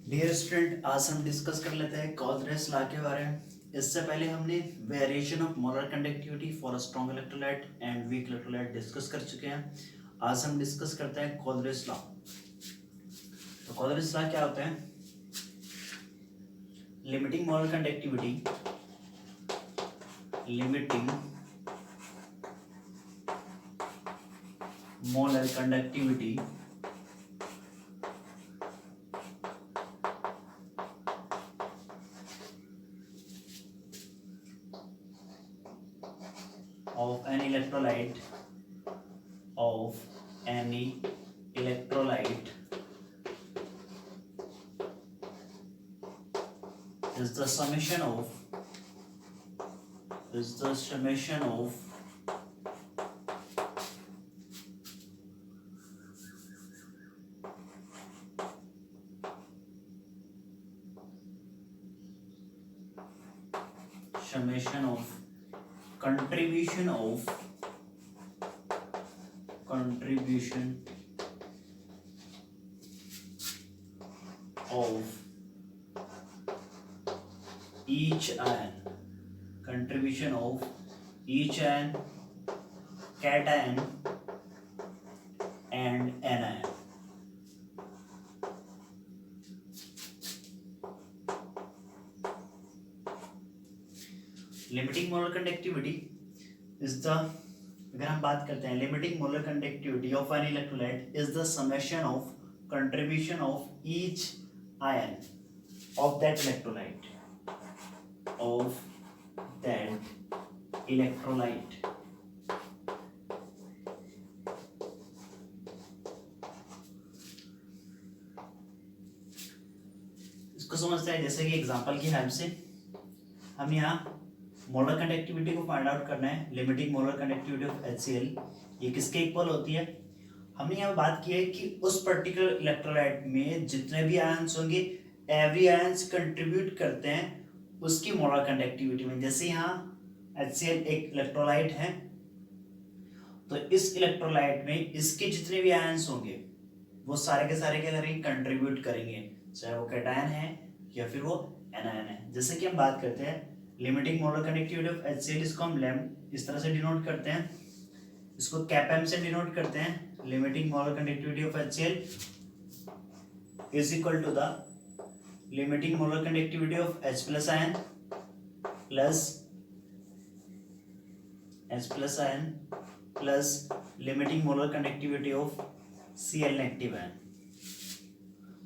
Dear student, आज हम discuss कर लेते हैं कॉल्ड्रेस लॉ के बारे में। इससे पहले हमने variation of molar conductivity for a strong electrolyte and weak electrolyte discuss कर चुके हैं। आज हम डिस्कस करते हैं कॉल्ड्रेस लॉ। तो कॉल्ड्रेस लॉ क्या होता है? Limiting molar conductivity of any electrolyte is the summation of contribution of each ion cation and anion. Limiting molar conductivity is the, अगर हम बात करते हैं limiting molar conductivity of an electrolyte is the summation of contribution of each ion of that electrolyte इसको समझते हैं जैसे कि एग्जांपल की हेल्प से हम यहाँ मोलर कंडक्टिविटी को फाइंड आउट करना है। Limiting molar conductivity of HCl ये किसके इक्वल होती है? हमने यहाँ बात की है कि उस पर्टिकुलर इलेक्ट्रोलाइट में जितने भी आयंस होंगे एवरी आयंस कंट्रीब्यूट करते हैं उसकी मोलर कंडक्टिविटी में। जैसे यहाँ HCl एक इलेक्ट्रोलाइट है, तो इस इलेक्ट्रोलाइट में इसके जितने भी आयंस होंगे वो सारे के सारे क्या करेंगे? कंट्रीब्यूट करेंगे, चाहे वो कैटायन है या फिर वो एनायन है। जैसे कि हम बात करते हैं limiting molar conductivity of HCl, इसको हम लैम्ब इस तरह से डिनोट करते हैं, इसको कैप से डिनोट करते हैं। Limiting molar conductivity of HCl is equal to the limiting molar conductivity of H plus ion plus limiting molar conductivity of Cl negative ion.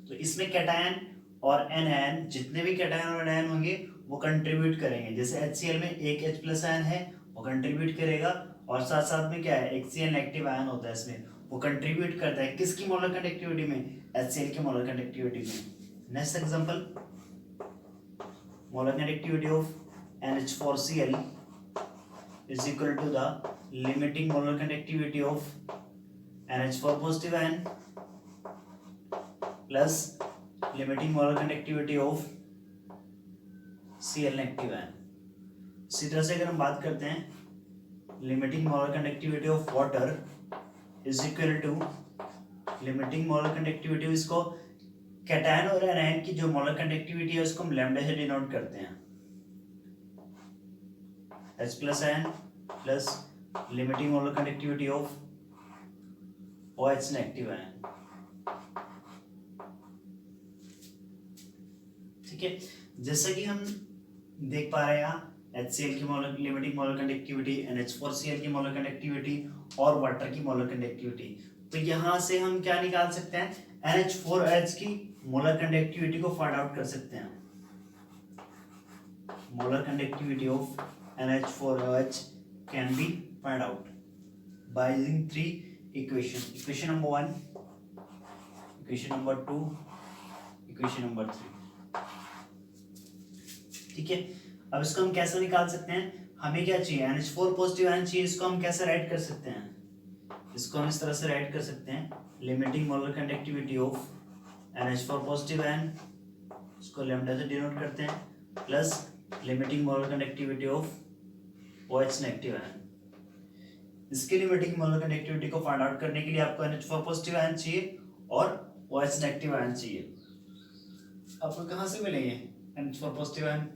तो इसमें कैटायन और एनायन, जितने भी कैटायन और एनायन होंगे वो कंट्रीब्यूट करेंगे। जैसे HCl में एक H प्लस आयन है वो कंट्रीब्यूट करेगा, और साथ साथ में क्या है, एक Cl नेगेटिव आयन होता है, इसमें वो कंट्रीब्यूट करता है किसकी मोलर कंडक्टिविटी में? HCl की मोलर कंडक्टिविटी में। Next example, molar conductivity of NH4Cl is equal to the limiting molar conductivity of NH4 positive ion plus limiting molar conductivity of Cl negative ion. इसी तरह से अगर हम बात करते हैं limiting molar conductivity of water is equal to limiting molar conductivity, इसको cation और एनायन की जो मोलर कंडक्टिविटी है उसको हम लैम्डा से डिनोट करते हैं। H plus ion plus limiting molar conductivity of OH negative ion. ठीक है, जैसे कि हम देख पा रहे हैं यहाँ HCl की molar limiting molar conductivity, NH4Cl की मोलर कंडक्टिविटी और वाटर की मोलर कंडक्टिविटी। तो यहाँ से हम क्या निकाल सकते हैं? NH4H की मोलर कंडक्टिविटी को फाइंड आउट कर सकते हैं। Molar conductivity of NH4OH can be found out by using three equation. Equation number 1, equation number 2, equation number 3. ठीक है, अब इसको हम कैसे निकाल सकते हैं? हमें क्या चाहिए? NH4 पॉजिटिव आयन चाहिए। इसको हम कैसे राइट कर सकते हैं? इसको हम इस तरह से राइट कर सकते हैं, limiting molar conductivity of NH4 positive ion, इसको लैम्डा से डिनोट करते हैं, plus limiting molar conductivity of OH negative ion. इसके लिमिटिंग मोलर कंडक्टिविटी को फाइंड आउट करने के लिए आपको NH4 पॉजिटिव आयन चाहिए और OH नेगेटिव आयन चाहिए। आपको कहाँ से मिलेंगे? NH4 पॉजिटिव आयन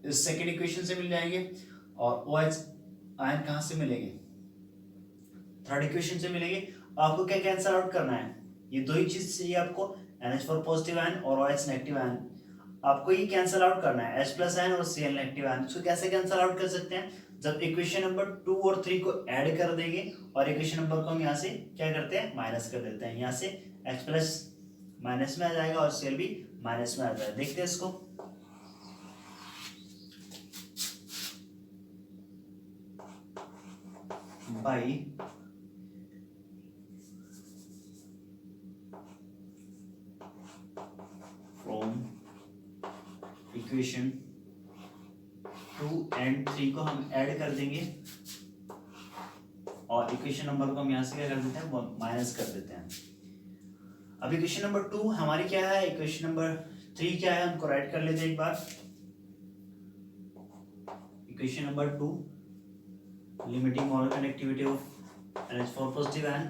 इस सेकेंड इक्वेशन से मिल जाएंगे, और OH आयन कहाँ से मिलेंगे? थर्ड इक्वेशन से मिलेंगे। आपको क्या कैंसल आउट करना है? ये दो ही चीज चाहिए आपको, NH4 पॉजिटिव आयन और OH नेगेटिव आयन। आपको ये कैंसल आउट करना है, H प्लस आयन और Cl नेगेटिव आयन। इसको कैसे कैंसल आउट कर सकते हैं? जब इक्वेशन नंबर 2 और 3 को ऐड कर देंगे और इक्वेशन नंबर को हम यहाँ से क्या करते हैं? माइनस कर देते हैं। यहाँ से H प्लस माइनस में आ जाएगा और Cl भी माइनस में आ जाएगा। देखते हैं इसको। बाई फ्रॉम इक्वेशन 2 एंड 3 को हम ऐड कर देंगे और इक्वेशन नंबर को हम यहाँ से क्या कर देते हैं? माइनस कर देते हैं। अब इक्वेशन नंबर 2 हमारी क्या है, इक्वेशन नंबर 3 क्या है, हमको राइट कर लेते हैं एक बार। Equation number 2, limiting molar conductivity of NH4 positive ion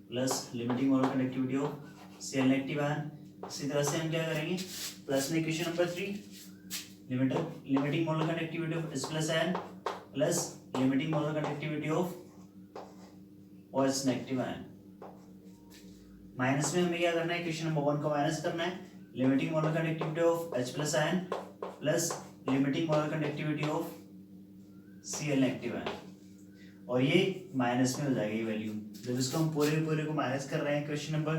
plus limiting molar conductivity of Cl negative ion. इसी तरह से हम क्या करेंगे, प्लस में equation number 3, limiting molar conductivity of H plus ion plus limiting molar conductivity of OH negative ion. Minus में हमें क्या करना है, इक्वेशन नंबर 1 को माइनस करना है, limiting molar conductivity of H plus ion plus limiting molar conductivity of Cl negative ion, और ये माइनस में हो जाएगी ये वैल्यू। जब इसको हम पूरे को माइनस कर रहे हैं इक्वेशन नंबर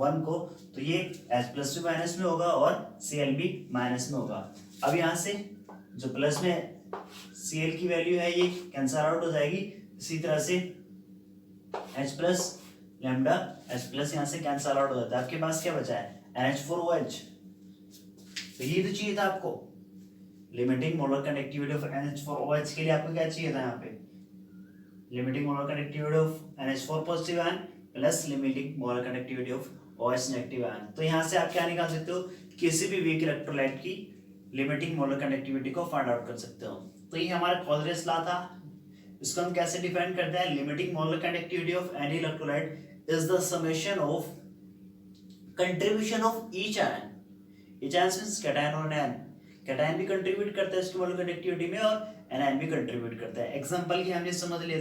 1 को, तो ये H प्लस भी माइनस में होगा और Cl भी माइनस में होगा। अब यहाँ से जो प्लस में Cl की वैल्यू है ये कैंसल आउट हो जाएगी। इसी तरह से H plus lambda H plus यहाँ से कैंसल आउट हो जाता है। आपके पास क्या बचा है? NH4OH। तो ये तो चाहिए था आपको, limiting molar conductivity of NH4OH के लिए आपको क्या चाहिए था? यहाँ पे limiting molar conductivity of NH4 positive ion plus limiting molar conductivity of OH negative ion. तो यहाँ से आप क्या निकाल सकते हो? किसी भी वीक इलेक्ट्रोलाइट की लिमिटिंग मोलर कंडक्टिविटी को फाइंड आउट कर सकते हो। तो ये हमारा कोलरियस लॉ था। इसको हम कैसे डिफाइन करते हैं? Limiting molar conductivity of any electrolyte is the summation of contribution of each ion. Each ion means cation और एनायन। कैटायन भी कंट्रीब्यूट करता है इसकी मोलर कंडक्टिविटी में और एनायन भी कंट्रीब्यूट करता है। एग्जांपल की हमने समझ लिया,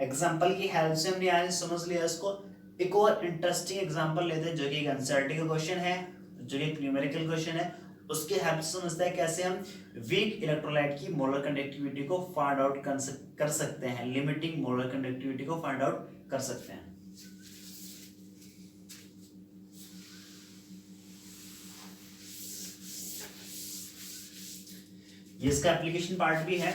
एग्जांपल की हेल्प से हमने आज समझ लिया इसको। एक और इंटरेस्टिंग एग्जांपल लेते हैं जो कि एक एनसीईआरटी का क्वेश्चन है, जो कि एक न्यूमेरिकल क्वेश्चन है। उसके हेल्प से समझते हैं कैसे हम वीक इलेक्ट्रोलाइट की मोलर कंडक्टिविटी को फाइंड आउट कर सकते हैं, लिमिटिंग मोलर कंडक्टिविटी को फाइंड आउट कर सकते हैं। ये इसका एप्लीकेशन पार्ट भी है,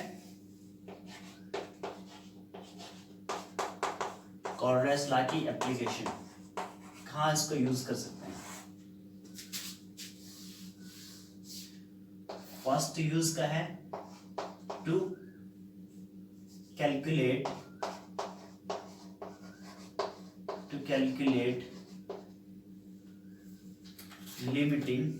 कोलरियस लॉ की एप्लीकेशन, कहाँ इसको यूज कर सकते हैं। फर्स्ट यूज का है to calculate limiting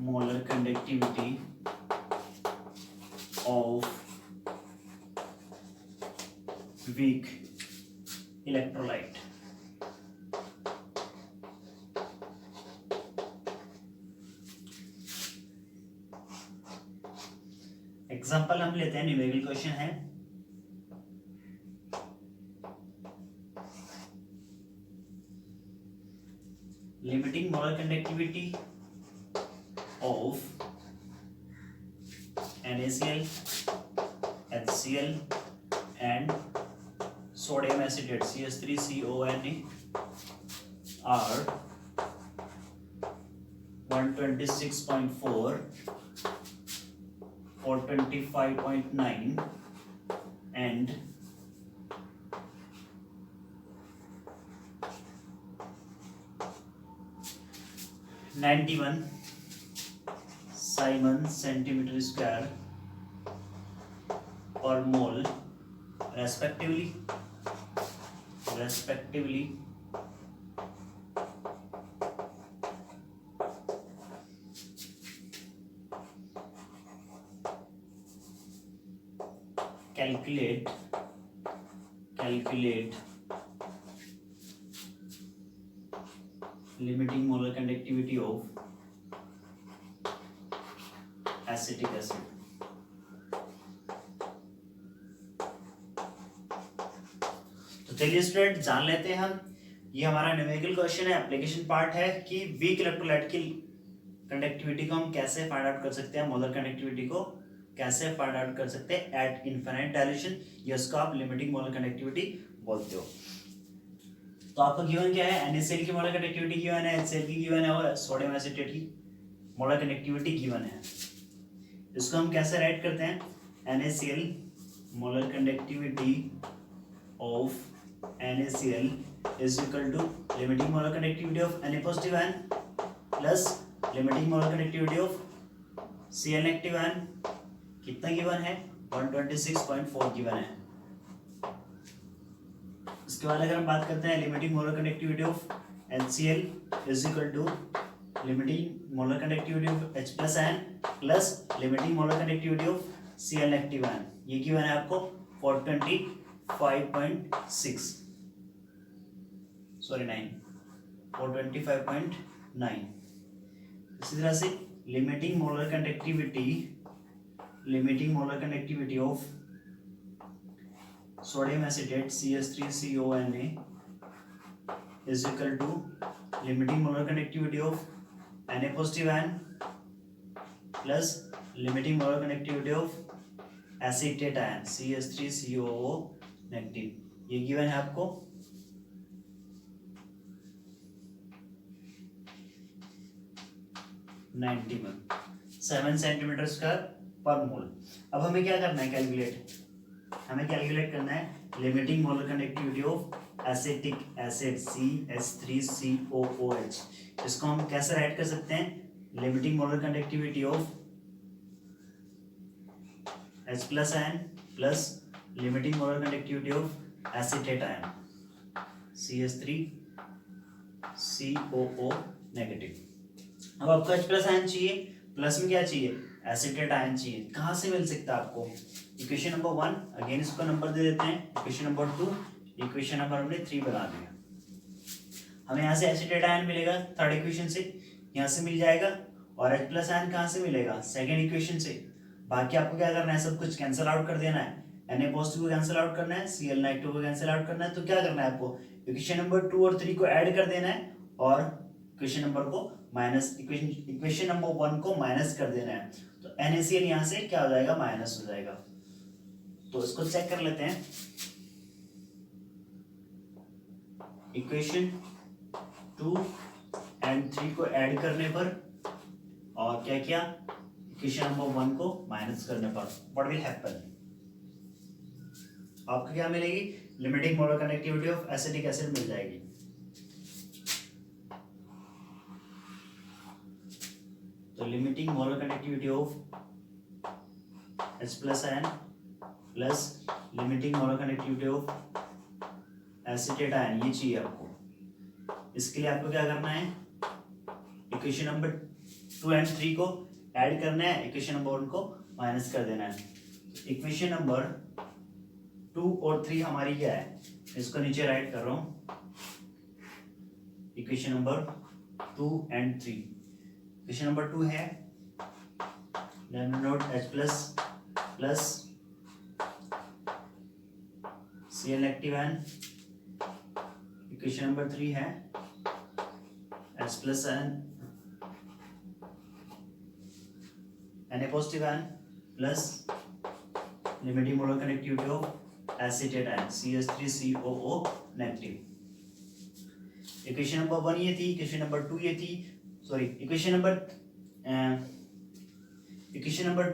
molar conductivity of weak electrolyte। Example हम लेते हैं, न्यूमेरिकल क्वेश्चन है। Limiting molar conductivity of NaCl, HCl and sodium acetate CH3CONA are 126.4, 425.9 and 91 Simon centimeter square per mole respectively calculate limiting molar conductivity of acetic acid. तो चलिए student जान लेते हैं हम, ये हमारा न्यूमेरिकल क्वेश्चन है, एप्लीकेशन पार्ट है कि वीक इलेक्ट्रोलाइट की कंडक्टिविटी को हम कैसे फाइंड आउट कर सकते हैं, मोलर कंडक्टिविटी को कैसे फाइंड आउट कर सकते हैं एट इनफिनिट डायल्यूशन, या इसको आप लिमिटिंग मोलर कंडक्टिविटी बोलते हो। तो आपको गिवन क्या है, NaCl की मोलर कंडक्टिविटी गिवन है, HCl की गिवन है, और सोडियम एसीटेट की मोलर कंडक्टिविटी गिवन है। इसको हम कैसे राइट करते हैं, NaCl molar conductivity of NaCl is equal to limiting molar conductivity of Na positive ion plus limiting molar conductivity of Cl negative ion। कितना गिवन है, 126.4 गिवन है। इसके बाद अगर हम बात करते हैं limiting molar conductivity of HCl is equal to limiting molar conductivity of H plus ion plus limiting molar conductivity of Cl negative ion। ये गिवन है आपको 425.6 सॉरी 9 425.9। इसी तरह से limiting molar conductivity of sodium acetate CH3CONA is equal to limiting molar conductivity of Na positive ion plus limiting molar conductivity of acetate ion CH3COO negative. ये given है आपको 7 centimetre square पर मोल। अब हमें क्या करना है, कैलकुलेट करना है limiting molar conductivity of acetic acid CH3COOH। इसको हम कैसे राइट कर सकते हैं, limiting molar conductivity of H plus ion plus limiting molar conductivity of acetate ion CH3COO negative. अब आपको H प्लस आयन चाहिए, प्लस में क्या चाहिए, एसिटेट आयन चाहिए। कहाँ से मिल सकता है आपको, इक्वेशन नंबर 1, अगेन इसको नंबर दे देते हैं, इक्वेशन नंबर 2, इक्वेशन नंबर हमने 3 बना दिया। हमें यहाँ से एसिटेट आयन मिलेगा थर्ड इक्वेशन से, यहाँ से मिल जाएगा, और H प्लस आयन कहाँ से मिलेगा, सेकेंड इक्वेशन से। बाकी आपको क्या करना है, सब कुछ कैंसिल आउट कर देना है, Na पॉजिटिव को कैंसिल आउट करना है, Cl नेगेटिव को कैंसिल आउट करना है। तो क्या करना है आपको, इक्वेशन नंबर 2 और 3 को ऐड कर देना है, और इक्वेशन नंबर को माइनस, इक्वेशन नंबर 1 को माइनस कर देना है। तो NaCl यहाँ से क्या हो जाएगा, माइनस हो जाएगा। तो इसको चेक कर लेते हैं, इक्वेशन 2 एंड 3 को ऐड करने पर, और क्या किया, इक्वेशन नंबर 1 को माइनस करने पर व्हाट विल हैपन, आपको क्या मिलेगी, limiting molar conductivity of acetic acid मिल जाएगी। तो limiting molar conductivity of H plus ion plus limiting molar conductivity of acetate ion, ये चाहिए आपको। इसके लिए आपको क्या करना है, इक्वेशन नंबर 2 एंड 3 को ऐड करना है, इक्वेशन नंबर 1 को माइनस कर देना है। इक्वेशन नंबर 2 और 3 हमारी क्या है, इसको नीचे राइट कर रहा हूं, equation number 2 and 3। Equation number 2 है note H plus plus Cl negative ion. Equation number 3 है H plus ion Na positive ion plus limiting molar conductivity of acetate ion CH3COO negative. Equation number 1 ये थी, equation number 2 ये थी, sorry equation number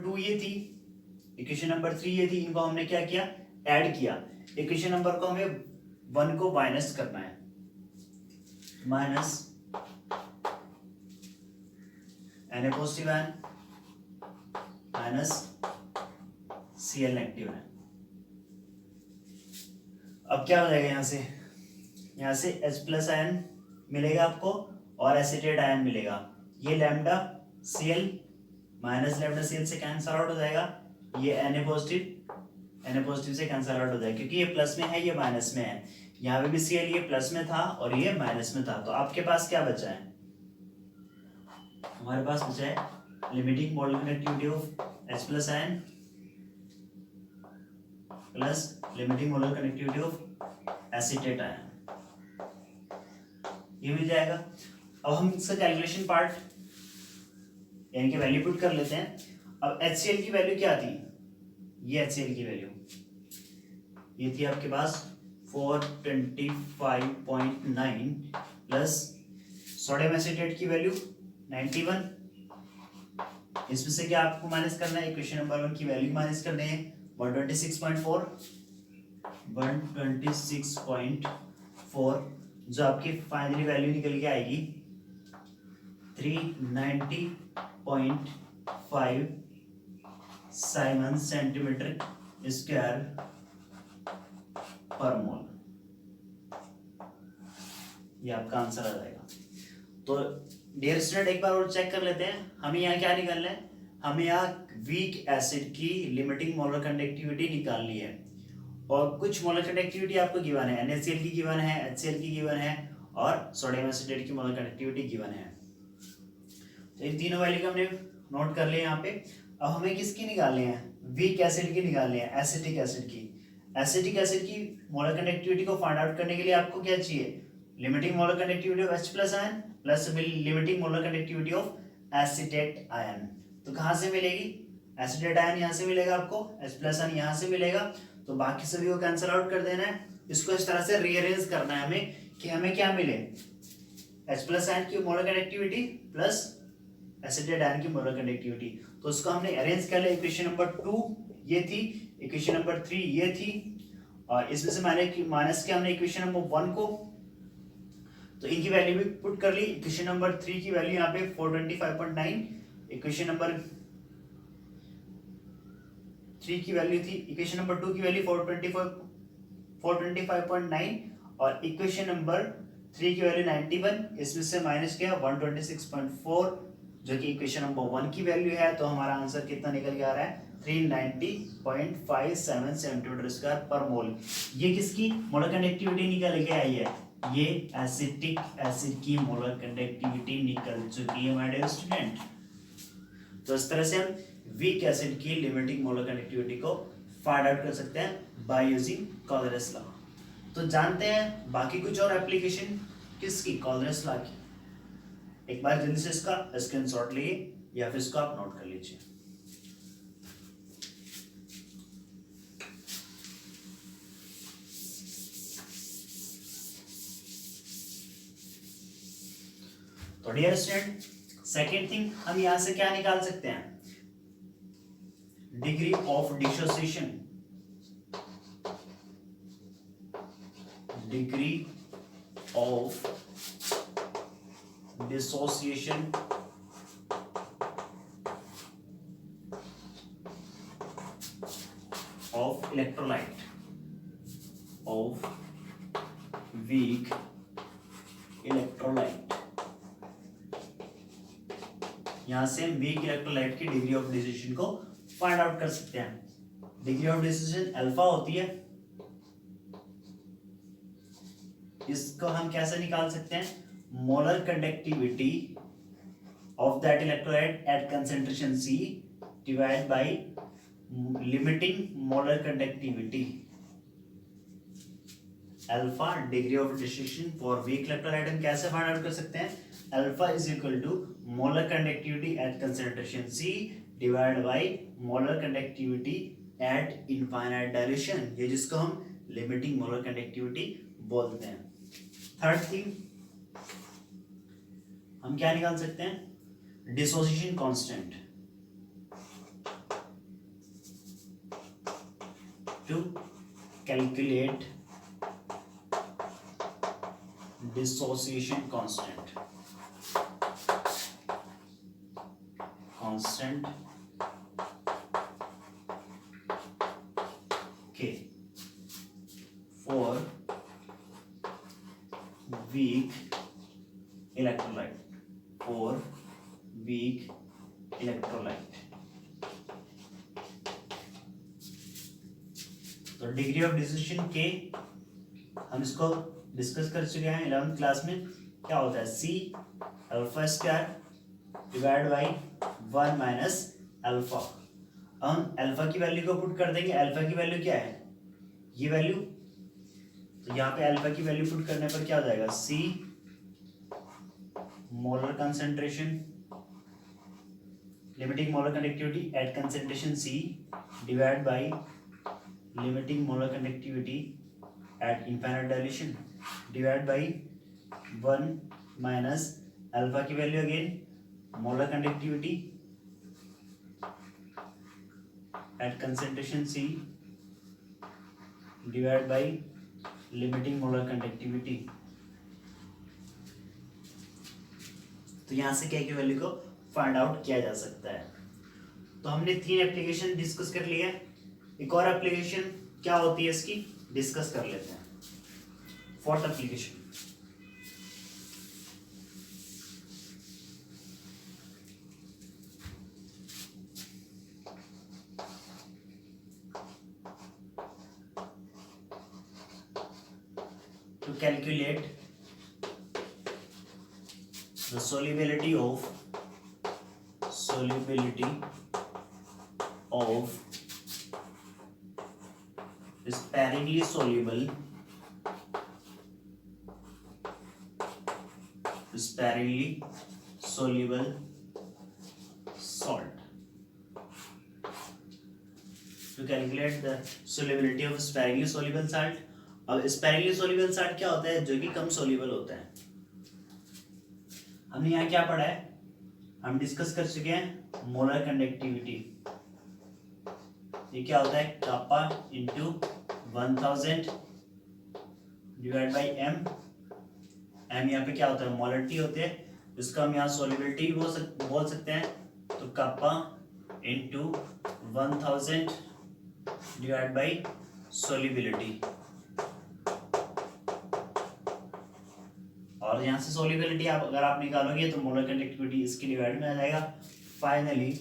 2 ये थी, equation number 3 ये थी। इनको हमने क्या किया, ऐड किया। इक्वेशन नंबर को हमें 1 को माइनस करना है, minus Na positive ion minus Cl negative ion. अब क्या हो जाएगा, यहाँ से H प्लस आयन मिलेगा आपको और एसिटेट आयन मिलेगा। ये lambda Cl minus lambda Cl से कैंसल आउट हो जाएगा, ये Na पॉजिटिव Na पॉजिटिव से कैंसिल आउट हो जाए, क्योंकि ये प्लस में है ये माइनस में है। यहाँ पे भी Cl ये प्लस में था और ये माइनस में था, तो आपके पास क्या बचा है? हमारे पास बचा है limiting molar conductivity of H plus ion plus limiting molar conductivity of acetate ion, ये मिल जाएगा। अब हम इसका कैलकुलेशन पार्ट यानी कि वैल्यू पुट कर लेते हैं। अब HCl की वैल्यू क्या थी? ये HCl की वैल्यू ये थी आपके पास 425.9 प्लस सोडियम एसीटेट की वैल्यू 91। इसमें से क्या आपको माइनस करना है? इक्वेशन नंबर 1 की वैल्यू माइनस करनी है 126.4 जो आपकी फाइनली वैल्यू निकल के आएगी 390.5 साइमन सेंटीमीटर स्क्वायर पर मोल। ये आपका आंसर आ जाएगा। तो डियर स्टूडेंट एक बार और चेक कर लेते हैं, हमें यहाँ क्या निकालना है? हमें यहाँ वीक एसिड की लिमिटिंग मोलर कंडक्टिविटी निकालनी है, और कुछ मोलर कंडक्टिविटी आपको गिवन है, NaCl की गिवन है, HCl की गिवन है और सोडियम एसीटेट की मोलर कंडक्टिविटी गिवन है। तो इन तीनों वैल्यू को हमने नोट कर लिया यहाँ पे। अब हमें किसकी निकालनी है? वीक एसिड की निकालनी है, एसिटिक एसिड की। एसिटिक एसिड की मोलर कंडक्टिविटी को फाइंड आउट करने के लिए आपको क्या चाहिए? Limiting molar conductivity of H plus ion plus limiting molar conductivity of acetate ion. तो कहाँ से मिलेगी? एसीटेट आयन यहाँ से मिलेगा आपको, H प्लस आयन यहाँ से मिलेगा, तो बाकी सभी को कैंसिल आउट कर देना है। इसको इस तरह से रीअरेंज करना है हमें कि हमें क्या मिले? H प्लस आयन की molar conductivity plus acetate ion की मोलर कंडक्टिविटी। तो उसको हमने अरेंज कर लिया। इक्वेशन नंबर 2 ये थी, इक्वेशन नंबर 3 ये थी, और इसमें से माइनस किया हमने इक्वेशन नंबर 1 को, तो इनकी वैल्यू भी पुट कर ली। इक्वेशन नंबर 3 की वैल्यू यहाँ पे 425.9, इक्वेशन नंबर 3 की वैल्यू थी, इक्वेशन नंबर 2 की वैल्यू 425.9 और इक्वेशन नंबर 3 की वैल्यू 91। इसमें से माइनस किया 126.4 जो कि इक्वेशन नंबर 1 की वैल्यू है। तो हमारा आंसर कितना निकल के आ रहा है? 390.57 सेंटीमीटर स्क्वायर पर मोल। ये किसकी मोलर कंडक्टिविटी निकल के आई है? ये एसिटिक एसिड की मोलर कंडक्टिविटी निकल चुकी है माय डियर स्टूडेंट। तो इस तरह से हम वीक एसिड की लिमिटिंग मोलर कंडक्टिविटी को फाइंड आउट कर सकते हैं बाय यूजिंग कॉलरेस लॉ। तो जानते हैं बाकी कुछ और एप्लीकेशन किसकी? कॉलरेस लॉ की। एक बार जल्दी से इसका स्क्रीनशॉट लिए या फिर इसको आप नोट कर लीजिए। तो डियर स्टूडेंट सेकेंड थिंग हम यहां से क्या निकाल सकते हैं? Degree of dissociation, degree of dissociation of electrolyte of weak electrolyte. यहां से हम वीक इलेक्ट्रोलाइट की डिग्री ऑफ डिसोसिएशन को फाइंड आउट कर सकते हैं। डिग्री ऑफ डिसोसिएशन अल्फा होती है। इसको हम कैसे निकाल सकते हैं? Molar conductivity of that electrolyte at concentration C divide by limiting molar conductivity alpha. Degree of dissociation for weak electrolyte हम कैसे फाइंड आउट कर सकते हैं? Alpha is equal to molar conductivity at concentration C divide by molar conductivity at infinite dilution, ये जिसको हम limiting molar conductivity बोलते हैं। थर्ड थिंग हम क्या निकाल सकते हैं? Dissociation constant. To calculate dissociation constant K for weak electrolyte, for weak electrolyte। तो डिग्री ऑफ डिसोसिएशन के हम इसको डिस्कस कर चुके हैं 11th क्लास में। क्या होता है C alpha square divide by 1 minus alpha. हम अल्फा की वैल्यू को पुट कर देंगे। अल्फा की वैल्यू क्या है, ये वैल्यू। तो यहाँ पे अल्फा की वैल्यू पुट करने पर क्या हो जाएगा, C molar concentration limiting molar conductivity at concentration C divide by limiting molar conductivity at infinite dilution divide by 1 minus alpha की value again molar conductivity at concentration C divide by limiting molar conductivity. तो यहां से क्या की value को find out किया जा सकता है। तो हमने 3 एप्लीकेशन डिस्कस कर लिया। एक और एप्लीकेशन क्या होती है इसकी डिस्कस कर लेते हैं। 4th application, to calculate the solubility of sparingly soluble salt. To calculate the solubility of sparingly soluble salt. अब sparingly soluble salt क्या होता है, जो कि कम soluble होता है। हमने यहाँ क्या पढ़ा है, हम डिस्कस कर चुके हैं मोलर कंडक्टिविटी। ये क्या होता है, kappa into 1000 divide by M. M यहाँ पे क्या होता है, मोलरिटी होती है, इसका हम यहाँ सोलिबिलिटी बोल सकते हैं। तो कापा इंटू 1000 डिवाइड बाई सोलिबिलिटी, और यहाँ से सोलिबिलिटी अगर आप निकालोगे तो मोलर कंडक्टिविटी इसकी डिवाइड में आ जाएगा। फाइनली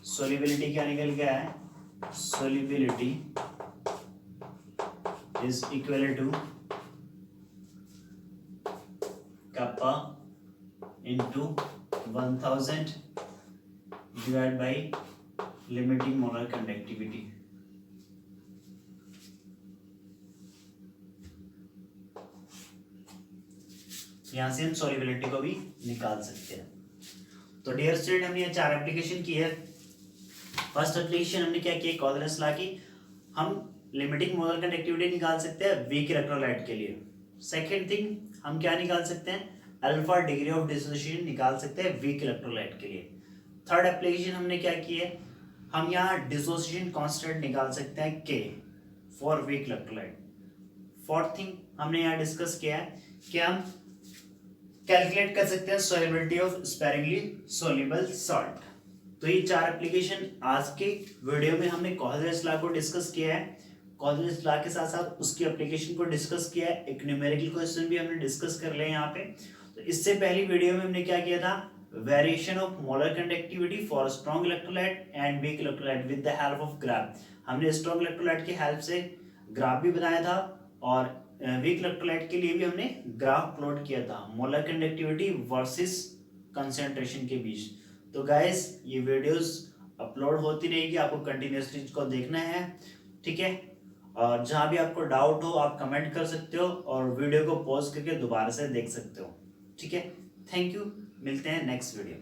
सोलिबिलिटी क्या निकल गया है, solubility is equal to kappa into 1000 divided by limiting molar conductivity। यहां से हम सॉल्युबिलिटी को भी निकाल सकते हैं। तो डियर स्टूडेंट, हमने ये 4 एप्लीकेशन की है। फर्स्ट एप्लीकेशन हमने क्या किया, कॉर्डिनेट्स ला के हम लिमिटिंग मोलर कंडक्टिविटी निकाल सकते हैं वीक इलेक्ट्रोलाइट के लिए। सेकेंड थिंग हम क्या निकाल सकते हैं, अल्फा डिग्री ऑफ डिसोसिएशन निकाल सकते हैं वीक इलेक्ट्रोलाइट के लिए। थर्ड एप्लीकेशन हमने क्या की है, हम यहाँ डिसोसिएशन कांस्टेंट निकाल सकते हैं के for weak electrolyte. Fourth thing हमने यहाँ डिस्कस किया है कि हम कैलकुलेट कर सकते हैं solubility of sparingly soluble salt. तो ये 4 एप्लीकेशन आज के वीडियो में हमने कॉल्स लॉ को डिस्कस किया है। कॉल्स लॉ के साथ साथ उसकी एप्लीकेशन को डिस्कस किया है। एक न्यूमेरिकल क्वेश्चन भी हमने डिस्कस कर लिया यहाँ पे। तो इससे पहली वीडियो में हमने क्या किया था, variation of molar conductivity for strong electrolyte and weak electrolyte with the help of graph. हमने स्ट्रॉन्ग इलेक्ट्रोलाइट की हेल्प से ग्राफ भी बनाया था और वीक इलेक्ट्रोलाइट के लिए भी हमने ग्राफ प्लॉट किया था मोलर कंडक्टिविटी वर्सेस कंसंट्रेशन के बीच। तो गाइस ये वीडियोस अपलोड होती रहेगी, आपको कंटिन्यूअसली इसको देखना है, ठीक है। और जहां भी आपको डाउट हो आप कमेंट कर सकते हो और वीडियो को पॉज करके दोबारा से देख सकते हो, ठीक है। थैंक यू, मिलते हैं नेक्स्ट वीडियो।